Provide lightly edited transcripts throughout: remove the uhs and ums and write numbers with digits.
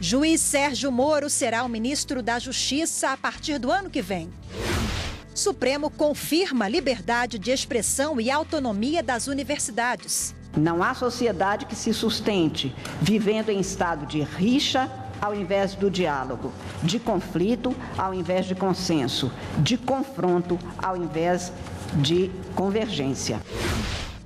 Juiz Sérgio Moro será o ministro da Justiça a partir do ano que vem. Supremo confirma liberdade de expressão e autonomia das universidades. Não há sociedade que se sustente vivendo em estado de rixa ao invés do diálogo, de conflito ao invés de consenso, de confronto ao invés de convergência.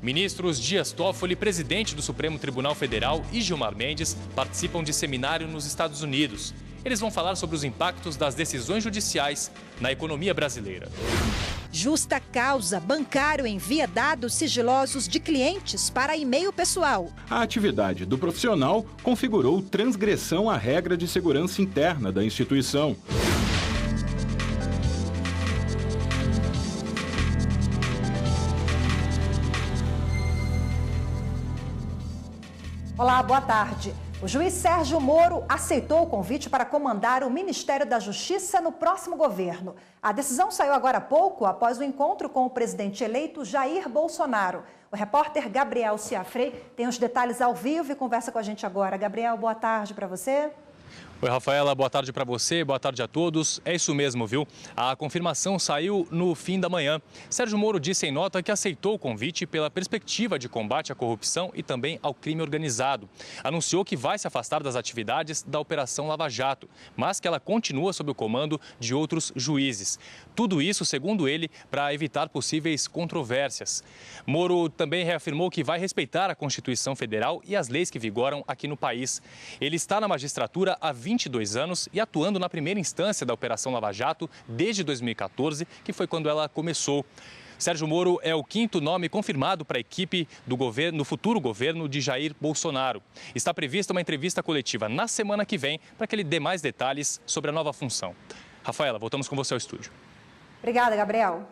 Ministros Dias Toffoli, presidente do Supremo Tribunal Federal, e Gilmar Mendes participam de seminário nos Estados Unidos. Eles vão falar sobre os impactos das decisões judiciais na economia brasileira. Justa causa, bancário envia dados sigilosos de clientes para e-mail pessoal. A atividade do profissional configurou transgressão à regra de segurança interna da instituição. Olá, boa tarde. O juiz Sérgio Moro aceitou o convite para comandar o Ministério da Justiça no próximo governo. A decisão saiu agora há pouco, após o encontro com o presidente eleito Jair Bolsonaro. O repórter Gabriel Ciafrey tem os detalhes ao vivo e conversa com a gente agora. Gabriel, boa tarde para você. Oi, Rafaela, boa tarde para você, boa tarde a todos. É isso mesmo, viu? A confirmação saiu no fim da manhã. Sérgio Moro disse em nota que aceitou o convite pela perspectiva de combate à corrupção e também ao crime organizado. Anunciou que vai se afastar das atividades da Operação Lava Jato, mas que ela continua sob o comando de outros juízes. Tudo isso, segundo ele, para evitar possíveis controvérsias. Moro também reafirmou que vai respeitar a Constituição Federal e as leis que vigoram aqui no país. Ele está na magistratura há 22 anos e atuando na primeira instância da Operação Lava Jato desde 2014, que foi quando ela começou. Sérgio Moro é o quinto nome confirmado para a equipe do governo, no futuro governo de Jair Bolsonaro. Está prevista uma entrevista coletiva na semana que vem para que ele dê mais detalhes sobre a nova função. Rafaela, voltamos com você ao estúdio. Obrigada, Gabriel.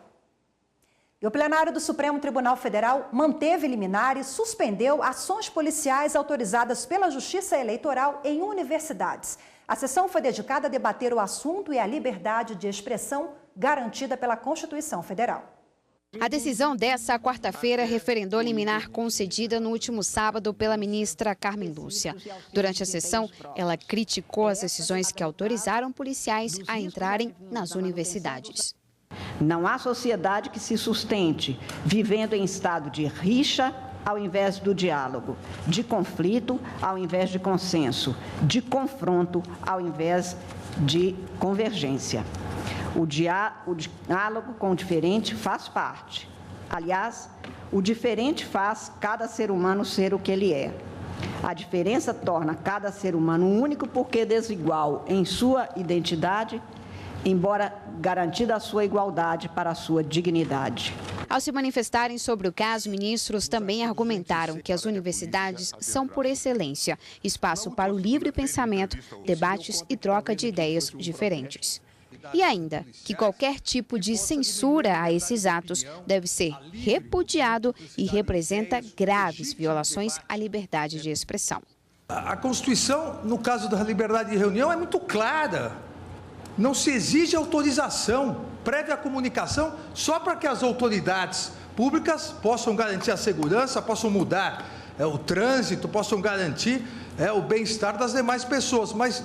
E o plenário do Supremo Tribunal Federal manteve liminar e suspendeu ações policiais autorizadas pela Justiça Eleitoral em universidades. A sessão foi dedicada a debater o assunto e a liberdade de expressão garantida pela Constituição Federal. A decisão dessa quarta-feira referendou a liminar concedida no último sábado pela ministra Carmen Lúcia. Durante a sessão, ela criticou as decisões que autorizaram policiais a entrarem nas universidades. Não há sociedade que se sustente vivendo em estado de rixa ao invés do diálogo, de conflito ao invés de consenso, de confronto ao invés de convergência. O diálogo com o diferente faz parte. Aliás, o diferente faz cada ser humano ser o que ele é. A diferença torna cada ser humano único porque desigual em sua identidade, embora garantida a sua igualdade para a sua dignidade. Ao se manifestarem sobre o caso, ministros também argumentaram que as universidades são, por excelência, espaço para o livre pensamento, debates e troca de ideias diferentes. E ainda que qualquer tipo de censura a esses atos deve ser repudiado e representa graves violações à liberdade de expressão. A Constituição, no caso da liberdade de reunião, é muito clara. Não se exige autorização prévia comunicação só para que as autoridades públicas possam garantir a segurança, possam mudar o trânsito, possam garantir o bem-estar das demais pessoas. Mas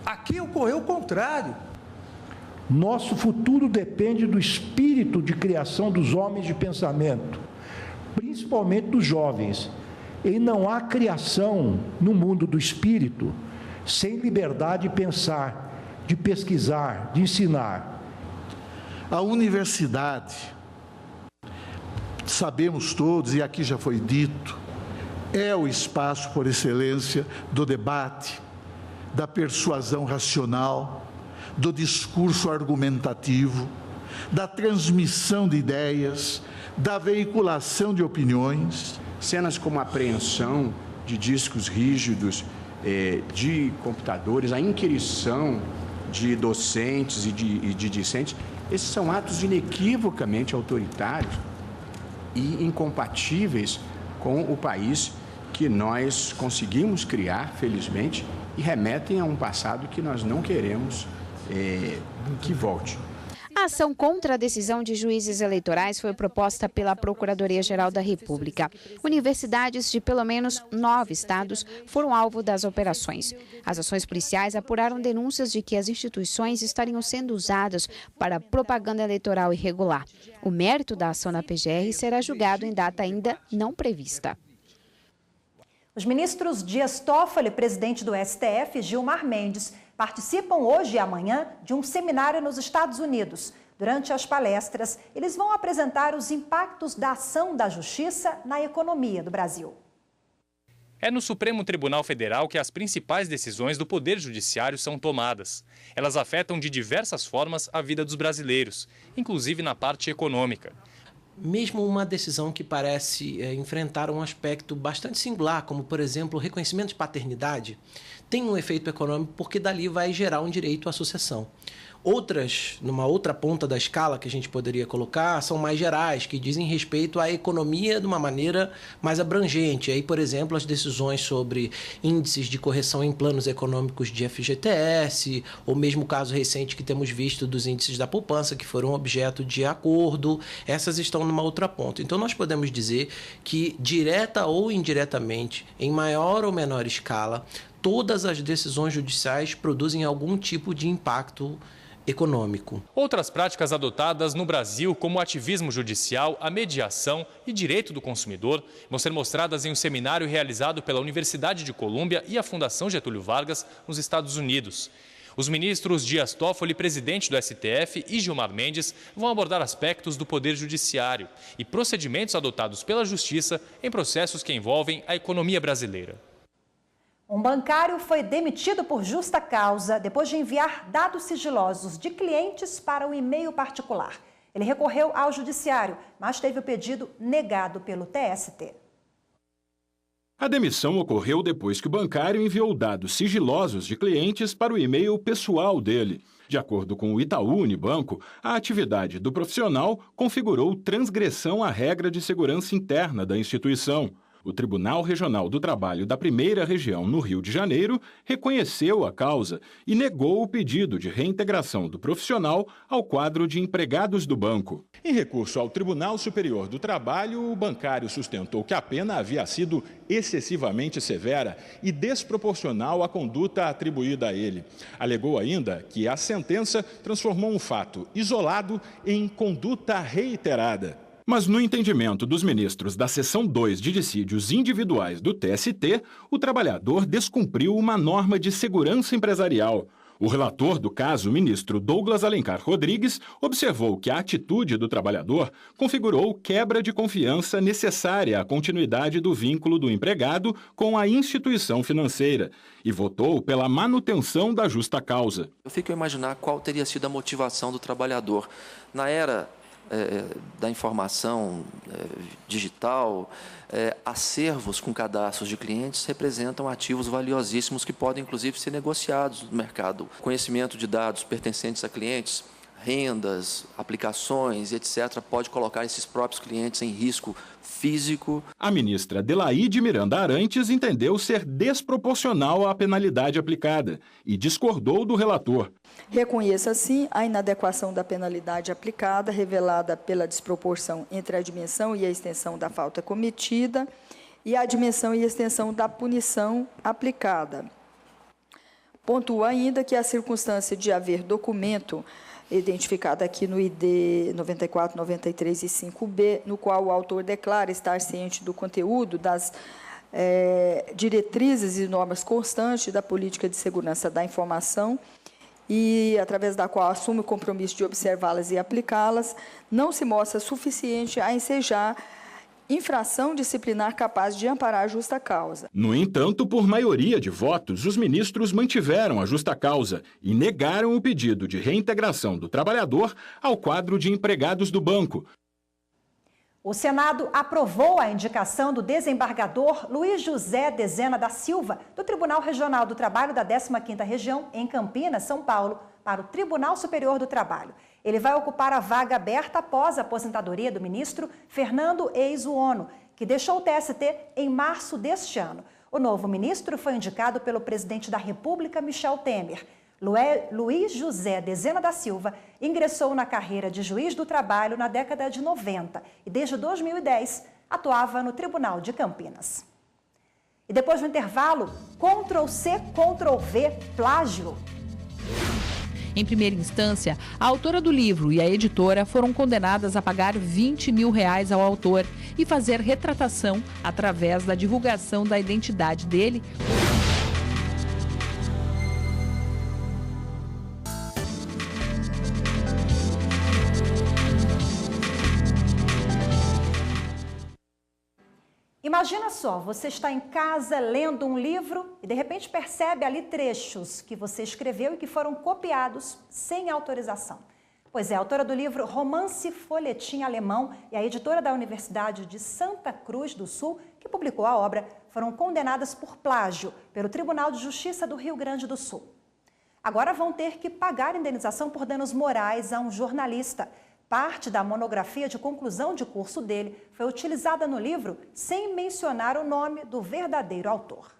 aqui ocorreu o contrário. Nosso futuro depende do espírito de criação dos homens de pensamento, principalmente dos jovens. E não há criação no mundo do espírito sem liberdade de pensar, de pesquisar, de ensinar. A universidade, sabemos todos, e aqui já foi dito, é o espaço por excelência do debate, da persuasão racional, do discurso argumentativo, da transmissão de ideias, da veiculação de opiniões. Cenas como a apreensão de discos rígidos, de computadores, a inquirição de docentes e de discentes, esses são atos inequivocamente autoritários e incompatíveis com o país que nós conseguimos criar, felizmente, e remetem a um passado que nós não queremos que volte. A A ação contra a decisão de juízes eleitorais foi proposta pela Procuradoria-Geral da República. Universidades de pelo menos 9 estados foram alvo das operações. As ações policiais apuraram denúncias de que as instituições estariam sendo usadas para propaganda eleitoral irregular. O mérito da ação na PGR será julgado em data ainda não prevista. Os ministros Dias Toffoli, presidente do STF, e Gilmar Mendes participam hoje e amanhã de um seminário nos Estados Unidos. Durante as palestras, eles vão apresentar os impactos da ação da Justiça na economia do Brasil. É no Supremo Tribunal Federal que as principais decisões do Poder Judiciário são tomadas. Elas afetam de diversas formas a vida dos brasileiros, inclusive na parte econômica. Mesmo uma decisão que parece enfrentar um aspecto bastante singular, como, por exemplo, o reconhecimento de paternidade, tem um efeito econômico porque dali vai gerar um direito à sucessão. Outras, numa outra ponta da escala que a gente poderia colocar, são mais gerais, que dizem respeito à economia de uma maneira mais abrangente. Aí, por exemplo, as decisões sobre índices de correção em planos econômicos de FGTS, ou mesmo o caso recente que temos visto dos índices da poupança, que foram objeto de acordo, essas estão numa outra ponta. Então, nós podemos dizer que, direta ou indiretamente, em maior ou menor escala, todas as decisões judiciais produzem algum tipo de impacto econômico. Outras práticas adotadas no Brasil, como o ativismo judicial, a mediação e direito do consumidor, vão ser mostradas em um seminário realizado pela Universidade de Colômbia e a Fundação Getúlio Vargas, nos Estados Unidos. Os ministros Dias Toffoli, presidente do STF, e Gilmar Mendes vão abordar aspectos do Poder Judiciário e procedimentos adotados pela Justiça em processos que envolvem a economia brasileira. Um bancário foi demitido por justa causa depois de enviar dados sigilosos de clientes para o e-mail particular. Ele recorreu ao judiciário, mas teve o pedido negado pelo TST. A demissão ocorreu depois que o bancário enviou dados sigilosos de clientes para o e-mail pessoal dele. De acordo com o Itaú Unibanco, a atividade do profissional configurou transgressão à regra de segurança interna da instituição. O Tribunal Regional do Trabalho da Primeira Região, no Rio de Janeiro, reconheceu a causa e negou o pedido de reintegração do profissional ao quadro de empregados do banco. Em recurso ao Tribunal Superior do Trabalho, o bancário sustentou que a pena havia sido excessivamente severa e desproporcional à conduta atribuída a ele. Alegou ainda que a sentença transformou um fato isolado em conduta reiterada. Mas no entendimento dos ministros da Seção 2 de Dissídios Individuais do TST, o trabalhador descumpriu uma norma de segurança empresarial. O relator do caso, o ministro Douglas Alencar Rodrigues, observou que a atitude do trabalhador configurou quebra de confiança necessária à continuidade do vínculo do empregado com a instituição financeira e votou pela manutenção da justa causa. Eu fico a imaginar qual teria sido a motivação do trabalhador. Na era da informação digital, acervos com cadastros de clientes representam ativos valiosíssimos que podem, inclusive, ser negociados no mercado. Conhecimento de dados pertencentes a clientes, rendas, aplicações, etc., pode colocar esses próprios clientes em risco físico. A ministra Adelaide Miranda Arantes entendeu ser desproporcional a penalidade aplicada e discordou do relator. Reconheço, assim, a inadequação da penalidade aplicada, revelada pela desproporção entre a dimensão e a extensão da falta cometida e a dimensão e extensão da punição aplicada. Pontua ainda que a circunstância de haver documento identificado aqui no ID 94, 93 e 5B, no qual o autor declara estar ciente do conteúdo das diretrizes e normas constantes da política de segurança da informação e, através da qual assume o compromisso de observá-las e aplicá-las, não se mostra suficiente a ensejar infração disciplinar capaz de amparar a justa causa. No entanto, por maioria de votos, os ministros mantiveram a justa causa e negaram o pedido de reintegração do trabalhador ao quadro de empregados do banco. O Senado aprovou a indicação do desembargador Luiz José Dezena da Silva, do Tribunal Regional do Trabalho da 15ª Região, em Campinas, São Paulo, para o Tribunal Superior do Trabalho. Ele vai ocupar a vaga aberta após a aposentadoria do ministro Fernando Eis-Uono, que deixou o TST em março deste ano. O novo ministro foi indicado pelo presidente da República, Michel Temer. Luiz José Dezena da Silva ingressou na carreira de juiz do trabalho na década de 90 e desde 2010 atuava no Tribunal de Campinas. E depois do intervalo, Ctrl+C, Ctrl+V, plágio. Em primeira instância, a autora do livro e a editora foram condenadas a pagar R$20 mil ao autor e fazer retratação através da divulgação da identidade dele. Imagina só, você está em casa lendo um livro e de repente percebe ali trechos que você escreveu e que foram copiados sem autorização. Pois é, a autora do livro Romance Folhetim Alemão e a editora da Universidade de Santa Cruz do Sul, que publicou a obra, foram condenadas por plágio pelo Tribunal de Justiça do Rio Grande do Sul. Agora vão ter que pagar indenização por danos morais a um jornalista. Parte da monografia de conclusão de curso dele foi utilizada no livro sem mencionar o nome do verdadeiro autor.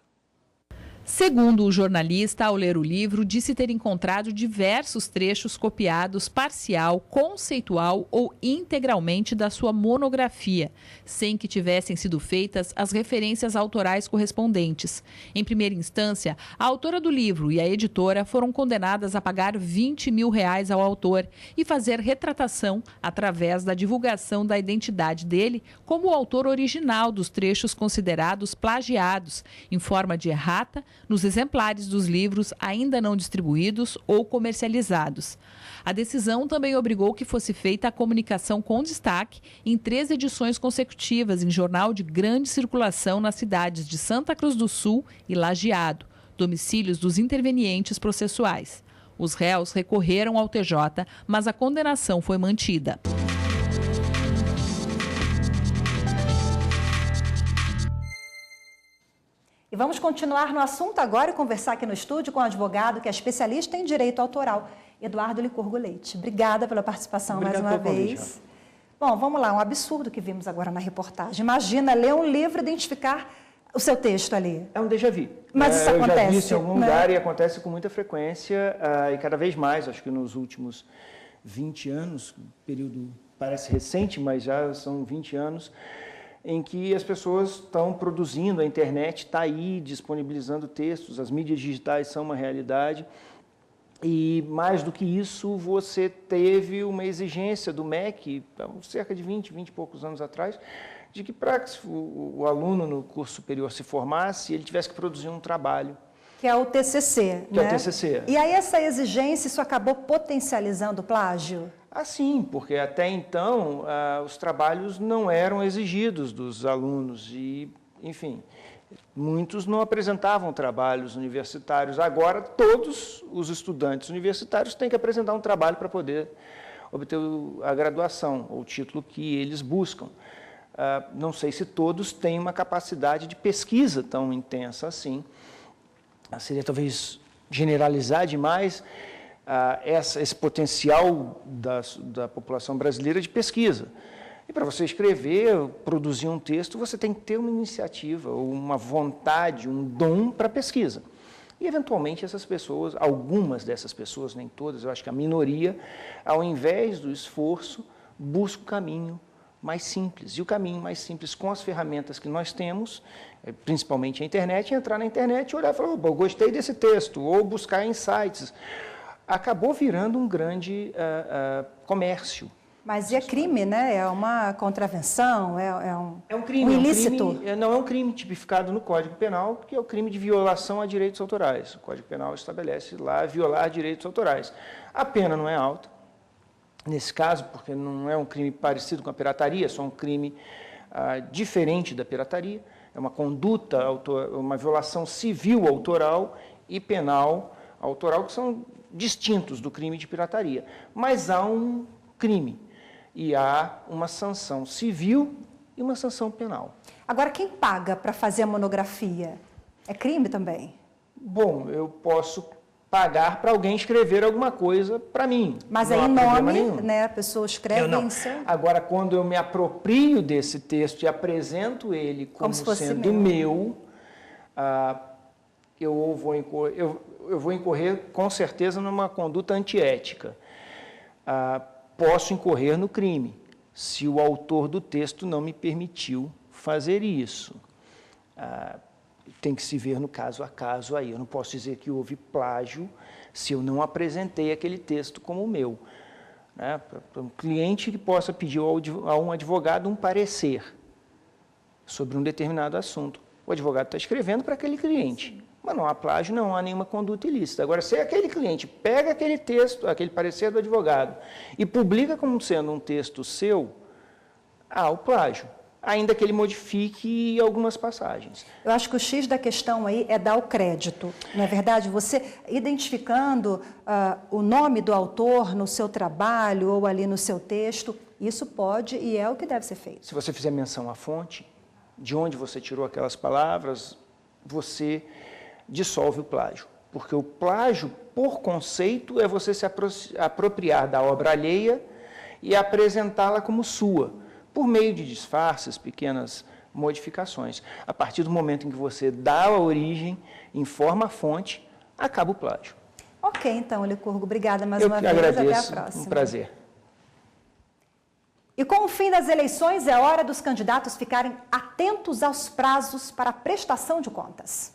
Segundo o jornalista, ao ler o livro, disse ter encontrado diversos trechos copiados parcial, conceitual ou integralmente da sua monografia, sem que tivessem sido feitas as referências autorais correspondentes. Em primeira instância, a autora do livro e a editora foram condenadas a pagar R$20 mil ao autor e fazer retratação através da divulgação da identidade dele como o autor original dos trechos considerados plagiados, em forma de errata, nos exemplares dos livros ainda não distribuídos ou comercializados. A decisão também obrigou que fosse feita a comunicação com destaque em 3 edições consecutivas em jornal de grande circulação nas cidades de Santa Cruz do Sul e Lajeado, domicílios dos intervenientes processuais. Os réus recorreram ao TJ, mas a condenação foi mantida. E vamos continuar no assunto agora e conversar aqui no estúdio com o advogado que é especialista em direito autoral, Eduardo Licurgo Leite. Obrigada pela participação mais uma vez. Bom, vamos lá, um absurdo que vimos agora na reportagem. Imagina ler um livro e identificar o seu texto ali. É um déjà vu. Mas isso acontece. Eu já vi isso em algum lugar e acontece com muita frequência e cada vez mais, acho que nos últimos 20 anos, período parece recente, mas já são 20 anos, em que as pessoas estão produzindo, a internet está aí disponibilizando textos, as mídias digitais são uma realidade. E mais do que isso, você teve uma exigência do MEC, cerca de 20 e poucos anos atrás, de que para que o aluno no curso superior se formasse, ele tivesse que produzir um trabalho. Que é o TCC, que é o TCC. E aí essa exigência, isso acabou potencializando o plágio? Ah, sim, porque até então os trabalhos não eram exigidos dos alunos e, enfim, muitos não apresentavam trabalhos universitários. Agora, todos os estudantes universitários têm que apresentar um trabalho para poder obter a graduação, ou o título que eles buscam. Não sei se todos têm uma capacidade de pesquisa tão intensa assim. Seria talvez generalizar demais esse potencial da população brasileira de pesquisa. E para você escrever, produzir um texto, você tem que ter uma iniciativa, uma vontade, um dom para pesquisa. E, eventualmente, essas pessoas, algumas dessas pessoas, nem todas, eu acho que a minoria, ao invés do esforço, busca o caminho mais simples. E o caminho mais simples, com as ferramentas que nós temos, principalmente a internet, é entrar na internet e olhar e falar, eu gostei desse texto, ou buscar em sites. Acabou virando um grande comércio. Mas é crime, né? É uma contravenção, é um crime, um ilícito. Não é um crime tipificado no Código Penal, que é o crime de violação a direitos autorais. O Código Penal estabelece lá violar direitos autorais. A pena não é alta, nesse caso, porque não é um crime parecido com a pirataria, é só um crime diferente da pirataria. É uma conduta, uma violação civil autoral e penal autoral, que são distintos do crime de pirataria. Mas há um crime e há uma sanção civil e uma sanção penal. Agora, quem paga para fazer a monografia? É crime também? Bom, eu posso pagar para alguém escrever alguma coisa para mim. Mas aí, em nome, né, a pessoa escreve em seu... Agora, quando eu me aproprio desse texto e apresento ele como sendo meu, eu vou incorrer com certeza numa conduta antiética. Posso incorrer no crime, se o autor do texto não me permitiu fazer isso. Tem que se ver no caso a caso aí. Eu não posso dizer que houve plágio se eu não apresentei aquele texto como meu. Né? Para um cliente que possa pedir a um advogado um parecer sobre um determinado assunto. O advogado está escrevendo para aquele cliente, mas não há plágio, não há nenhuma conduta ilícita. Agora, se aquele cliente pega aquele texto, aquele parecer do advogado, e publica como sendo um texto seu, há o plágio, ainda que ele modifique algumas passagens. Eu acho que o X da questão aí é dar o crédito, não é verdade? Você identificando o nome do autor no seu trabalho ou ali no seu texto, isso pode e é o que deve ser feito. Se você fizer menção à fonte, de onde você tirou aquelas palavras, você dissolve o plágio. Porque o plágio, por conceito, é você se apropriar da obra alheia e apresentá-la como sua, por meio de disfarces, pequenas modificações. A partir do momento em que você dá a origem, informa a fonte, acaba o plágio. Ok, então, Licurgo, obrigada mais uma vez. Agradeço, até a próxima. Um prazer. E com o fim das eleições, é hora dos candidatos ficarem atentos aos prazos para a prestação de contas.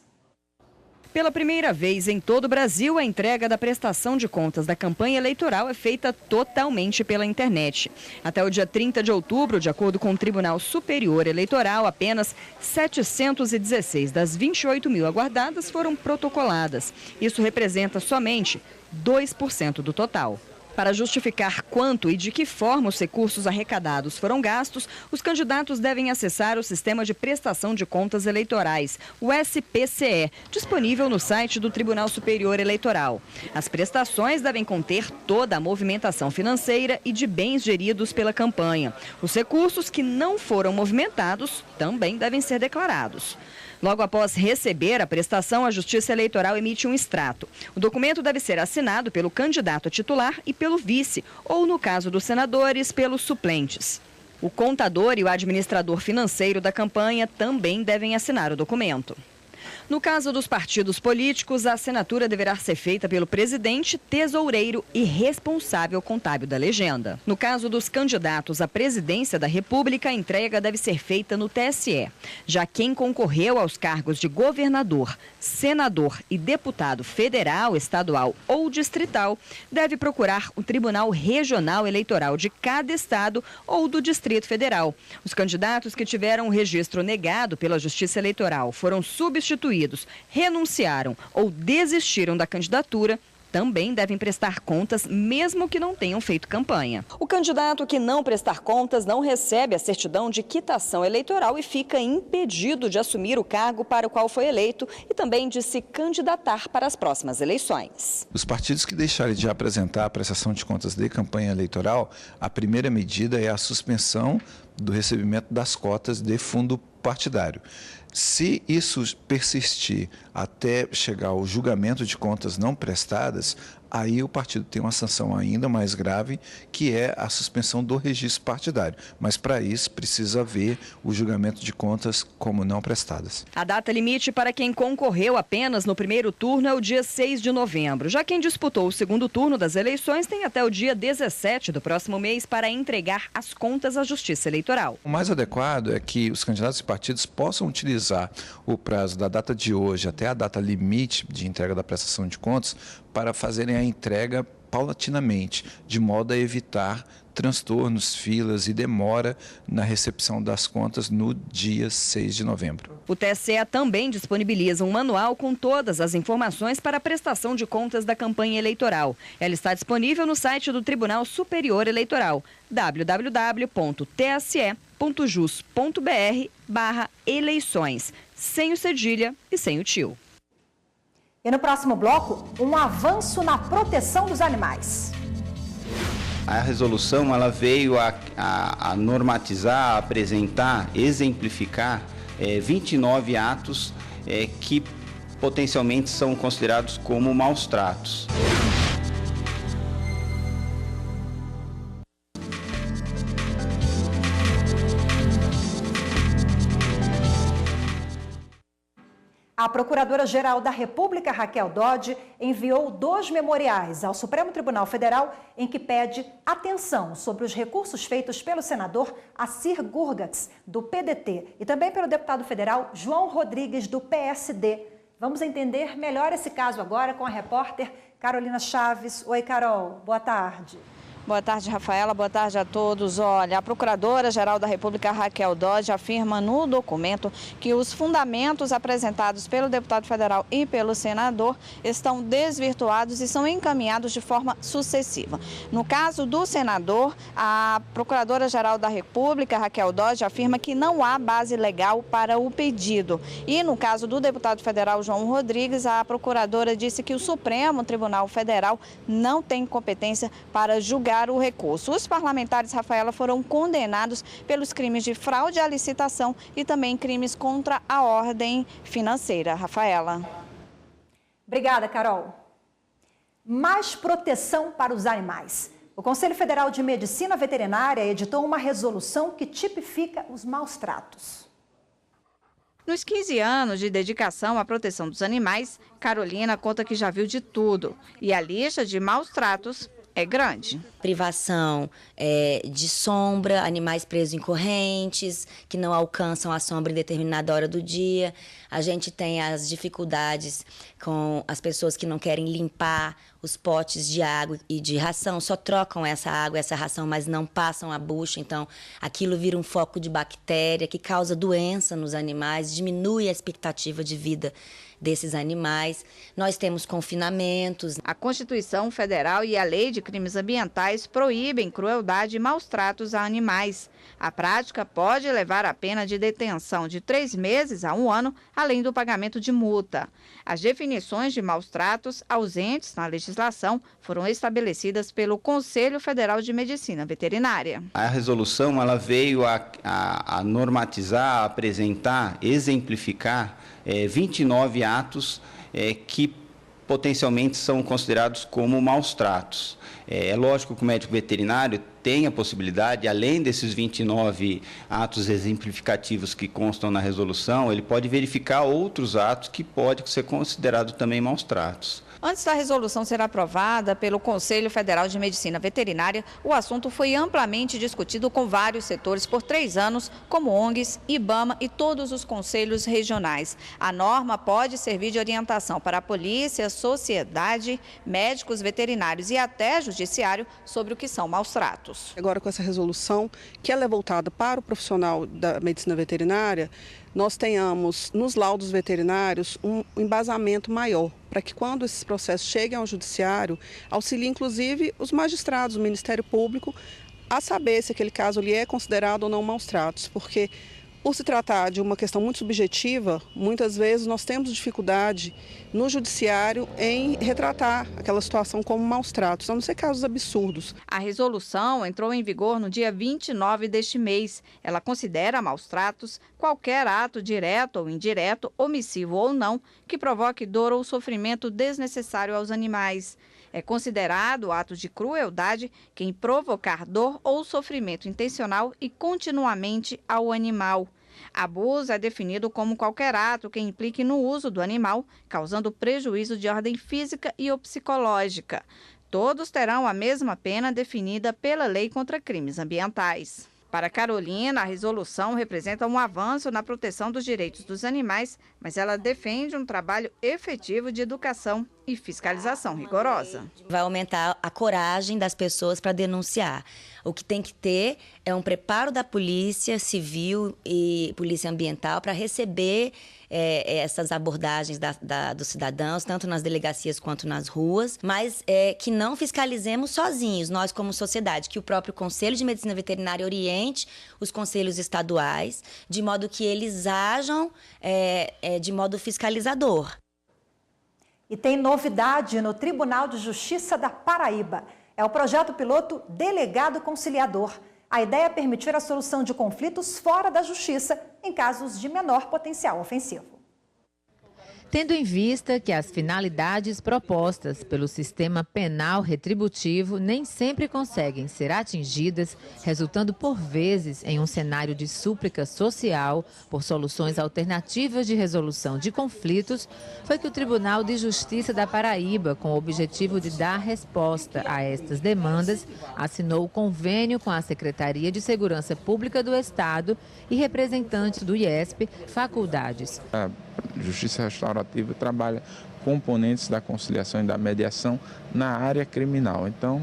Pela primeira vez em todo o Brasil, a entrega da prestação de contas da campanha eleitoral é feita totalmente pela internet. Até o dia 30 de outubro, de acordo com o Tribunal Superior Eleitoral, apenas 716 das 28 mil aguardadas foram protocoladas. Isso representa somente 2% do total. Para justificar quanto e de que forma os recursos arrecadados foram gastos, os candidatos devem acessar o Sistema de Prestação de Contas Eleitorais, o SPCE, disponível no site do Tribunal Superior Eleitoral. As prestações devem conter toda a movimentação financeira e de bens geridos pela campanha. Os recursos que não foram movimentados também devem ser declarados. Logo após receber a prestação, a Justiça Eleitoral emite um extrato. O documento deve ser assinado pelo candidato a titular e pelo vice, ou, no caso dos senadores, pelos suplentes. O contador e o administrador financeiro da campanha também devem assinar o documento. No caso dos partidos políticos, a assinatura deverá ser feita pelo presidente, tesoureiro e responsável contábil da legenda. No caso dos candidatos à presidência da República, a entrega deve ser feita no TSE. Já quem concorreu aos cargos de governador, senador e deputado federal, estadual ou distrital, deve procurar o Tribunal Regional Eleitoral de cada estado ou do Distrito Federal. Os candidatos que tiveram o registro negado pela Justiça Eleitoral foram substituídos, renunciaram ou desistiram da candidatura, também devem prestar contas, mesmo que não tenham feito campanha. O candidato que não prestar contas não recebe a certidão de quitação eleitoral e fica impedido de assumir o cargo para o qual foi eleito e também de se candidatar para as próximas eleições. Os partidos que deixarem de apresentar a prestação de contas de campanha eleitoral, a primeira medida é a suspensão do recebimento das cotas de fundo partidário. Se isso persistir até chegar ao julgamento de contas não prestadas, aí o partido tem uma sanção ainda mais grave, que é a suspensão do registro partidário. Mas para isso precisa haver o julgamento de contas como não prestadas. A data limite para quem concorreu apenas no primeiro turno é o dia 6 de novembro. Já quem disputou o segundo turno das eleições tem até o dia 17 do próximo mês para entregar as contas à Justiça Eleitoral. O mais adequado é que os candidatos e partidos possam utilizar o prazo da data de hoje até a data limite de entrega da prestação de contas para fazerem a entrega paulatinamente, de modo a evitar transtornos, filas e demora na recepção das contas no dia 6 de novembro. O TSE também disponibiliza um manual com todas as informações para a prestação de contas da campanha eleitoral. Ela está disponível no site do Tribunal Superior Eleitoral, www.tse.jus.br/eleições, sem o cedilha e sem o tio. E no próximo bloco, um avanço na proteção dos animais. A resolução ela veio a normatizar, a apresentar, exemplificar 29 atos que potencialmente são considerados como maus tratos. A Procuradora-Geral da República, Raquel Dodge, enviou 2 memoriais ao Supremo Tribunal Federal em que pede atenção sobre os recursos feitos pelo senador Assir Gurgatz, do PDT, e também pelo deputado federal João Rodrigues, do PSD. Vamos entender melhor esse caso agora com a repórter Carolina Chaves. Oi, Carol. Boa tarde. Boa tarde, Rafaela. Boa tarde a todos. Olha, a Procuradora-Geral da República, Raquel Dodge, afirma no documento que os fundamentos apresentados pelo deputado federal e pelo senador estão desvirtuados e são encaminhados de forma sucessiva. No caso do senador, a Procuradora-Geral da República, Raquel Dodge, afirma que não há base legal para o pedido. E no caso do deputado federal João Rodrigues, a procuradora disse que o Supremo Tribunal Federal não tem competência para julgar o recurso. Os parlamentares, Rafaela, foram condenados pelos crimes de fraude à licitação e também crimes contra a ordem financeira. Rafaela. Obrigada, Carol. Mais proteção para os animais. O Conselho Federal de Medicina Veterinária editou uma resolução que tipifica os maus tratos. Nos 15 anos de dedicação à proteção dos animais, Carolina conta que já viu de tudo. E a lista de maus tratos é grande. Privação de sombra, animais presos em correntes, que não alcançam a sombra em determinada hora do dia. A gente tem as dificuldades com as pessoas que não querem limpar os potes de água e de ração, só trocam essa água, essa ração, mas não passam a bucha. Então, aquilo vira um foco de bactéria que causa doença nos animais, diminui a expectativa de vida desses animais. Nós temos confinamentos. A Constituição Federal e a Lei de Crimes Ambientais proíbem crueldade e maus tratos a animais. A prática pode levar a pena de detenção de 3 meses a 1 ano, além do pagamento de multa. As definições de maus tratos ausentes na legislação foram estabelecidas pelo Conselho Federal de Medicina Veterinária. A resolução ela veio a normatizar, a apresentar, exemplificar 29 atos que potencialmente são considerados como maus tratos. É lógico que o médico veterinário tem a possibilidade, além desses 29 atos exemplificativos que constam na resolução, ele pode verificar outros atos que podem ser considerados também maus tratos. Antes da resolução ser aprovada pelo Conselho Federal de Medicina Veterinária, o assunto foi amplamente discutido com vários setores por 3 anos, como ONGs, IBAMA e todos os conselhos regionais. A norma pode servir de orientação para a polícia, sociedade, médicos veterinários e até judiciário sobre o que são maus tratos. Agora, com essa resolução, que ela é voltada para o profissional da medicina veterinária, nós tenhamos nos laudos veterinários um embasamento maior, para que quando esses processos cheguem ao judiciário, auxilie inclusive os magistrados, o Ministério Público, a saber se aquele caso ali é considerado ou não maus tratos, porque por se tratar de uma questão muito subjetiva, muitas vezes nós temos dificuldade no judiciário em retratar aquela situação como maus tratos, a não ser casos absurdos. A resolução entrou em vigor no dia 29 deste mês. Ela considera maus tratos qualquer ato direto ou indireto, omissivo ou não, que provoque dor ou sofrimento desnecessário aos animais. É considerado ato de crueldade quem provocar dor ou sofrimento intencional e continuamente ao animal. Abuso é definido como qualquer ato que implique no uso do animal, causando prejuízo de ordem física e ou psicológica. Todos terão a mesma pena definida pela Lei contra Crimes Ambientais. Para Carolina, a resolução representa um avanço na proteção dos direitos dos animais, mas ela defende um trabalho efetivo de educação e fiscalização rigorosa. Vai aumentar a coragem das pessoas para denunciar. O que tem que ter é um preparo da polícia civil e polícia ambiental para receber essas abordagens dos cidadãos, tanto nas delegacias quanto nas ruas, mas que não fiscalizemos sozinhos, nós como sociedade, que o próprio Conselho de Medicina Veterinária oriente os conselhos estaduais, de modo que eles ajam de modo fiscalizador. E tem novidade no Tribunal de Justiça da Paraíba. É o projeto piloto Delegado Conciliador. A ideia é permitir a solução de conflitos fora da justiça, em casos de menor potencial ofensivo. tendo em vista que as finalidades propostas pelo sistema penal retributivo nem sempre conseguem ser atingidas, resultando por vezes em um cenário de súplica social por soluções alternativas de resolução de conflitos, foi que o Tribunal de Justiça da Paraíba, com o objetivo de dar resposta a estas demandas, assinou o convênio com a Secretaria de Segurança Pública do Estado e representantes do IESP, faculdades. A Justiça Restaurativa trabalha componentes da conciliação e da mediação na área criminal. Então,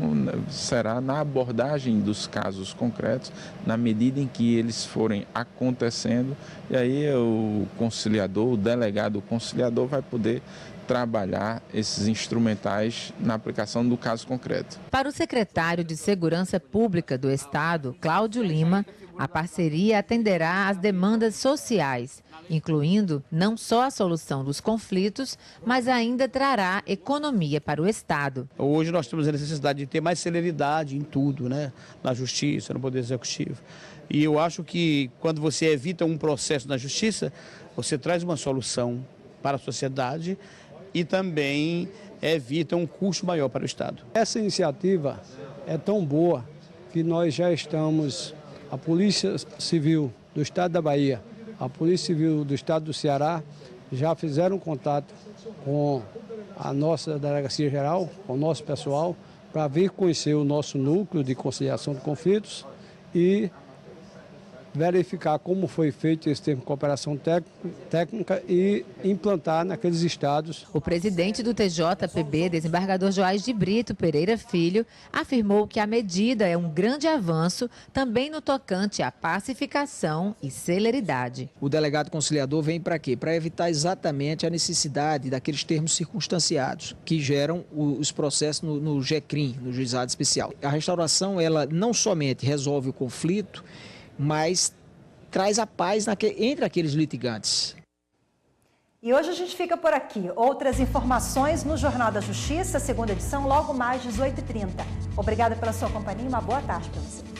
será na abordagem dos casos concretos, na medida em que eles forem acontecendo, e aí o conciliador, o delegado conciliador vai poder trabalhar esses instrumentais na aplicação do caso concreto. Para o secretário de Segurança Pública do Estado, Cláudio Lima, a parceria atenderá às demandas sociais, incluindo não só a solução dos conflitos, mas ainda trará economia para o Estado. Hoje nós temos a necessidade de ter mais celeridade em tudo, né? Na Justiça, no Poder Executivo. E eu acho que quando você evita um processo na Justiça, você traz uma solução para a sociedade e também evita um custo maior para o Estado. Essa iniciativa é tão boa que nós já estamos, a Polícia Civil do Estado da Bahia, a Polícia Civil do Estado do Ceará, já fizeram contato com a nossa Delegacia Geral, com o nosso pessoal, para vir conhecer o nosso núcleo de conciliação de conflitos e verificar como foi feito esse termo de cooperação técnica e implantar naqueles estados. O presidente do TJPB, desembargador Joás de Brito Pereira Filho, afirmou que a medida é um grande avanço também no tocante à pacificação e celeridade. O delegado conciliador vem para quê? Para evitar exatamente a necessidade daqueles termos circunstanciados que geram os processos no GECRIM, no Juizado Especial. A restauração, ela não somente resolve o conflito, mas traz a paz entre aqueles litigantes. E hoje a gente fica por aqui. Outras informações no Jornal da Justiça, segunda edição, logo mais 18h30. Obrigada pela sua companhia e uma boa tarde para você.